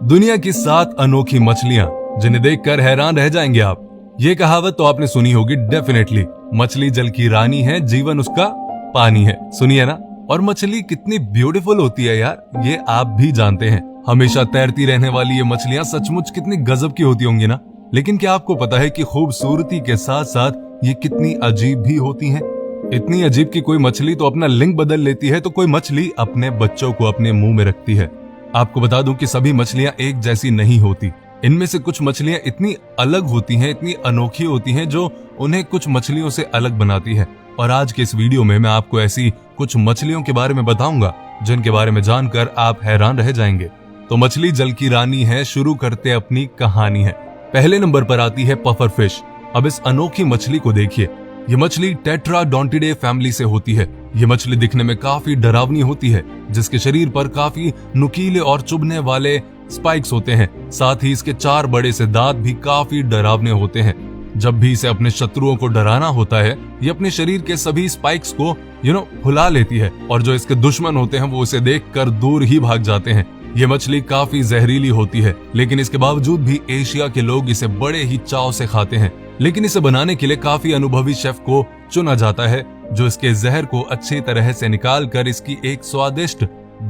दुनिया की 7 अनोखी मछलियां जिन्हें देखकर हैरान रह जाएंगे आप। ये कहावत तो आपने सुनी होगी डेफिनेटली। मछली जल की रानी है, जीवन उसका पानी है। सुनिए ना। और मछली कितनी ब्यूटीफुल होती है यार, ये आप भी जानते हैं। हमेशा तैरती रहने वाली ये मछलियां सचमुच कितनी गजब की होती होंगी ना। लेकिन क्या आपको पता है कि खूबसूरती के साथ साथ ये कितनी अजीब भी होती हैं? इतनी अजीब कि कोई मछली तो अपना लिंग बदल लेती है, तो कोई मछली अपने बच्चों को अपने मुंह में रखती है। आपको बता दूं कि सभी मछलियां एक जैसी नहीं होती। इनमें से कुछ मछलियां इतनी अलग होती हैं, इतनी अनोखी होती हैं, जो उन्हें कुछ मछलियों से अलग बनाती है। और आज के इस वीडियो में मैं आपको ऐसी कुछ मछलियों के बारे में बताऊंगा जिनके बारे में जानकर आप हैरान रह जाएंगे। तो मछली जल की रानी है, शुरू करते अपनी कहानी है। पहले नंबर पर आती है पफर फिश। अब इस अनोखी मछली को देखिए। ये मछली टेट्राडोंटिडे फैमिली से होती है। ये मछली दिखने में काफी डरावनी होती है, जिसके शरीर पर काफी नुकीले और चुभने वाले स्पाइक्स होते हैं। साथ ही इसके 4 बड़े से दांत भी काफी डरावने होते हैं। जब भी इसे अपने शत्रुओं को डराना होता है, ये अपने शरीर के सभी स्पाइक्स को फुला लेती है, और जो इसके दुश्मन होते हैं वो इसे देखकर दूर ही भाग जाते हैं। ये मछली काफी जहरीली होती है, लेकिन इसके बावजूद भी एशिया के लोग इसे बड़े ही चाव से खाते हैं। लेकिन इसे बनाने के लिए काफी अनुभवी शेफ को चुना जाता है, जो इसके जहर को अच्छी तरह से निकाल कर इसकी एक स्वादिष्ट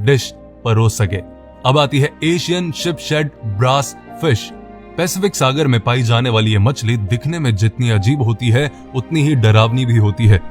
डिश परोस सके। अब आती है एशियन शिपशेड ब्रास फिश। पैसिफिक सागर में पाई जाने वाली ये मछली दिखने में जितनी अजीब होती है, उतनी ही डरावनी भी होती है,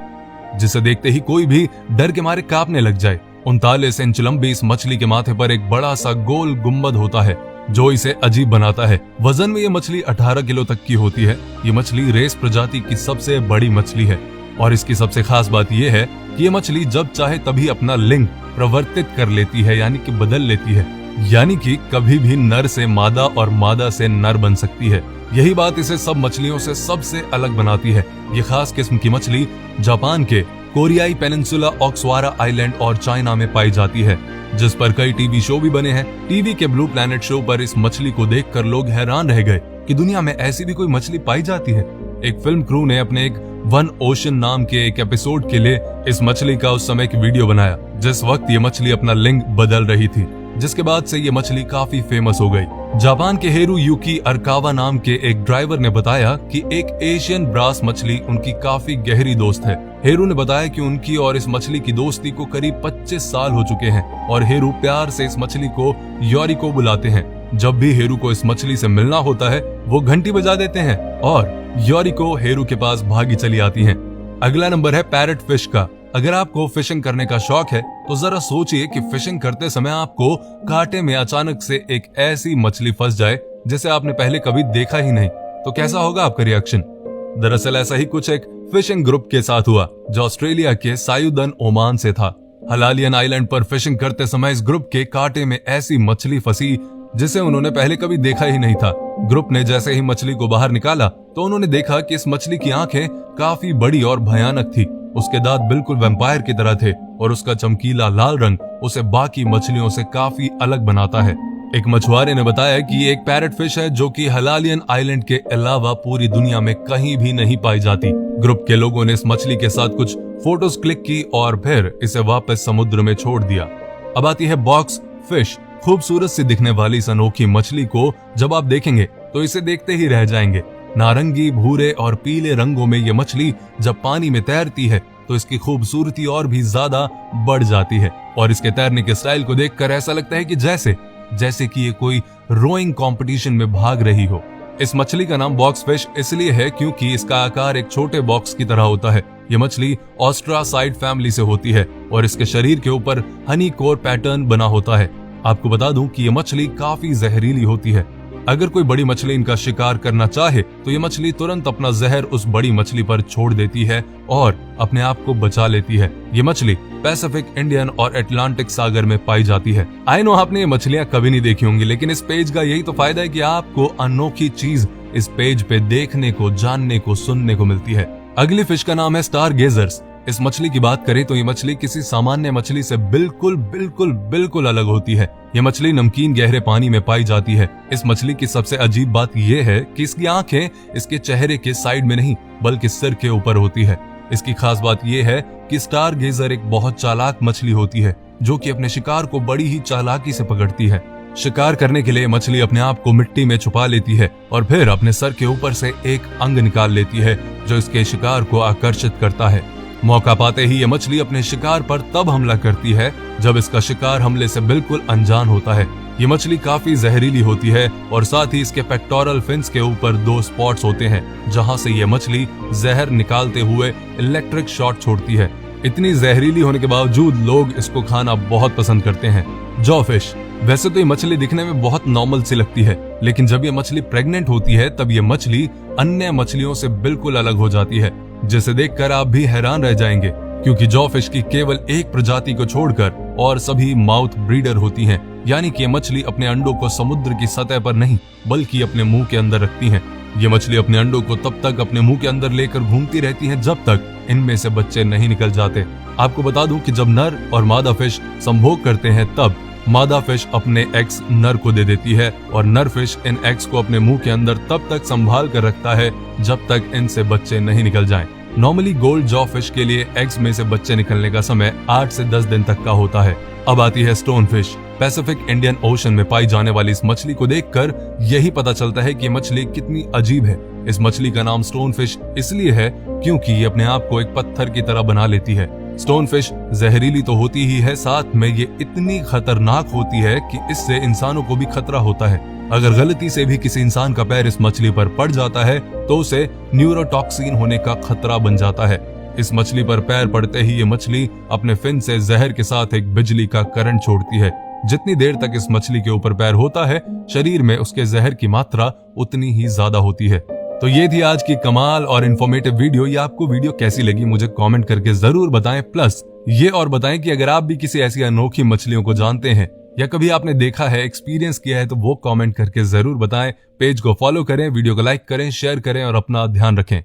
जिसे देखते ही कोई भी डर के मारे कांपने लग जाए। 39 इंच लंबी इस मछली के माथे पर एक बड़ा सा गोल गुम्बद होता है, जो इसे अजीब बनाता है। वजन में ये मछली 18 किलो तक की होती है। ये मछली रेस प्रजाति की सबसे बड़ी मछली है, और इसकी सबसे खास बात यह है कि ये मछली जब चाहे तभी अपना लिंग परिवर्तित कर लेती है, यानी कि बदल लेती है। यानी कि कभी भी नर से मादा और मादा से नर बन सकती है। यही बात इसे सब मछलियों से सबसे अलग बनाती है। ये खास किस्म की मछली जापान के कोरियाई पेनिनसुला, ओक्सवारा आइलैंड और चाइना में पाई जाती है, जिस पर कई टीवी शो भी बने हैं। टीवी के ब्लू प्लैनेट शो पर इस मछली को देखकर लोग हैरान रह गए कि दुनिया में ऐसी भी कोई मछली पाई जाती है। एक फिल्म क्रू ने अपने एक वन ओशन नाम के एक एपिसोड के लिए इस मछली का उस समय एक वीडियो बनाया, जिस वक्त ये मछली अपना लिंग बदल रही थी, जिसके बाद से ये मछली काफी फेमस हो गई। जापान के हेरू युकी अरकावा नाम के एक ड्राइवर ने बताया कि एक एशियन ब्रास मछली उनकी काफी गहरी दोस्त है। हेरू ने बताया कि उनकी और इस मछली की दोस्ती को करीब 25 साल हो चुके हैं, और हेरू प्यार से इस मछली को योरिको बुलाते हैं। जब भी हेरू को इस मछली से मिलना होता है, वो घंटी बजा देते हैं और योरिको हेरू के पास भागी चली आती हैं। अगला नंबर है पैरट फिश का। अगर आपको फिशिंग करने का शौक है, तो जरा सोचिए कि फिशिंग करते समय आपको कांटे में अचानक से एक ऐसी मछली फंस जाए जिसे आपने पहले कभी देखा ही नहीं, तो कैसा होगा आपका रिएक्शन? दरअसल ऐसा ही कुछ एक फिशिंग ग्रुप के साथ हुआ, जो ऑस्ट्रेलिया के सायुदन ओमान से था। हलालियन आइलैंड पर फिशिंग करते समय इस ग्रुप के कांटे में ऐसी मछली फंसी जिसे उन्होंने पहले कभी देखा ही नहीं था। ग्रुप ने जैसे ही मछली को बाहर निकाला, तो उन्होंने देखा कि इस मछली की आंखें काफी बड़ी और भयानक थी। उसके दांत बिल्कुल वैम्पायर की तरह थे, और उसका चमकीला लाल रंग उसे बाकी मछलियों से काफी अलग बनाता है। एक मछुआरे ने बताया कि ये एक पैरट फिश है, जो कि हलालियन आइलैंड के अलावा पूरी दुनिया में कहीं भी नहीं पाई जाती। ग्रुप के लोगों ने इस मछली के साथ कुछ फोटोज क्लिक की और फिर इसे वापस समुद्र में छोड़ दिया। अब आती है बॉक्स फिश। खूबसूरत सी दिखने वाली इस अनोखी मछली को जब आप देखेंगे, तो इसे देखते ही रह जाएंगे। नारंगी, भूरे और पीले रंगों में ये मछली जब पानी में तैरती है, तो इसकी खूबसूरती और भी ज्यादा बढ़ जाती है। और इसके तैरने के स्टाइल को देखकर ऐसा लगता है कि जैसे कि ये कोई रोइंग कंपटीशन में भाग रही हो। इस मछली का नाम बॉक्स फिश इसलिए है क्योंकि इसका आकार एक छोटे बॉक्स की तरह होता है। ये मछली ऑस्ट्रासाइड फैमिली से होती है, और इसके शरीर के ऊपर हनी कोर पैटर्न बना होता है। आपको बता दूं कि ये मछली काफी जहरीली होती है। अगर कोई बड़ी मछली इनका शिकार करना चाहे, तो ये मछली तुरंत अपना जहर उस बड़ी मछली पर छोड़ देती है और अपने आप को बचा लेती है। ये मछली पैसिफिक, इंडियन और अटलांटिक सागर में पाई जाती है। आई नो आपने ये मछलियां कभी नहीं देखी होंगी, लेकिन इस पेज का यही तो फायदा है कि आपको अनोखी चीज इस पेज पे देखने को, जानने को, सुनने को मिलती है। अगली फिश का नाम है स्टार गेजर्स। इस मछली की बात करें तो ये मछली किसी सामान्य मछली से बिल्कुल अलग होती है। ये मछली नमकीन गहरे पानी में पाई जाती है। इस मछली की सबसे अजीब बात यह है कि इसकी आंखें इसके चेहरे के साइड में नहीं, बल्कि सिर के ऊपर होती है। इसकी खास बात यह है कि स्टार गेजर एक बहुत चालाक मछली होती है, जो कि अपने शिकार को बड़ी ही चालाकी से पकड़ती है। शिकार करने के लिए मछली अपने आप को मिट्टी में छुपा लेती है और फिर अपने सर के ऊपर से एक अंग निकाल लेती है जो इसके शिकार को आकर्षित करता है। मौका पाते ही ये मछली अपने शिकार पर तब हमला करती है जब इसका शिकार हमले से बिल्कुल अनजान होता है। ये मछली काफी जहरीली होती है और साथ ही इसके पेक्टोरल फिन्स के ऊपर 2 स्पॉट्स होते हैं जहां से ये मछली जहर निकालते हुए इलेक्ट्रिक शॉट छोड़ती है। इतनी जहरीली होने के बावजूद लोग इसको खाना बहुत पसंद करते हैं। जॉफिश। वैसे तो ये मछली दिखने में बहुत नॉर्मल सी लगती है, लेकिन जब ये मछली प्रेग्नेंट होती है तब ये मछली अन्य मछलियों से बिल्कुल अलग हो जाती है, जिसे देखकर आप भी हैरान रह जाएंगे, क्योंकि जॉफिश की केवल एक प्रजाति को छोड़कर और सभी माउथ ब्रीडर होती हैं। यानी कि ये मछली अपने अंडों को समुद्र की सतह पर नहीं बल्कि अपने मुंह के अंदर रखती हैं। ये मछली अपने अंडों को तब तक अपने मुंह के अंदर लेकर घूमती रहती हैं जब तक इनमें से बच्चे नहीं निकल जाते। आपको बता दूं कि जब नर और मादा फिश संभोग करते हैं तब मादा फिश अपने एग्स नर को दे देती है और नर फिश इन एग्स को अपने मुंह के अंदर तब तक संभाल कर रखता है जब तक इनसे बच्चे नहीं निकल जाएं। नॉर्मली गोल्ड जॉ फिश के लिए एग्स में से बच्चे निकलने का समय 8 से 10 दिन तक का होता है। अब आती है stone fish. Pacific Indian ocean में पाई जाने वाली इस मछली को देखकर यही पता चलता है कि ये मछली कितनी अजीब है। इस मछली का नाम स्टोन फिश इसलिए है क्योंकि ये अपने आप को एक पत्थर की तरह बना लेती है। स्टोन फिश जहरीली तो होती ही है, साथ में ये इतनी खतरनाक होती है कि इससे इंसानों को भी खतरा होता है। अगर गलती से भी किसी इंसान का पैर इस मछली पर पड़ जाता है तो उसे न्यूरोटॉक्सिन होने का खतरा बन जाता है। इस मछली पर पैर पड़ते ही ये मछली अपने फिन से जहर के साथ एक बिजली का करंट छोड़ती है। जितनी देर तक इस मछली के ऊपर पैर होता है, शरीर में उसके जहर की मात्रा उतनी ही ज्यादा होती है। तो ये थी आज की कमाल और इन्फॉर्मेटिव वीडियो। ये आपको वीडियो कैसी लगी मुझे कमेंट करके जरूर बताएं। प्लस ये और बताएं कि अगर आप भी किसी ऐसी अनोखी मछलियों को जानते हैं या कभी आपने देखा है, एक्सपीरियंस किया है, तो वो कमेंट करके जरूर बताएं। पेज को फॉलो करें, वीडियो को लाइक करें, शेयर करें और अपना ध्यान रखें।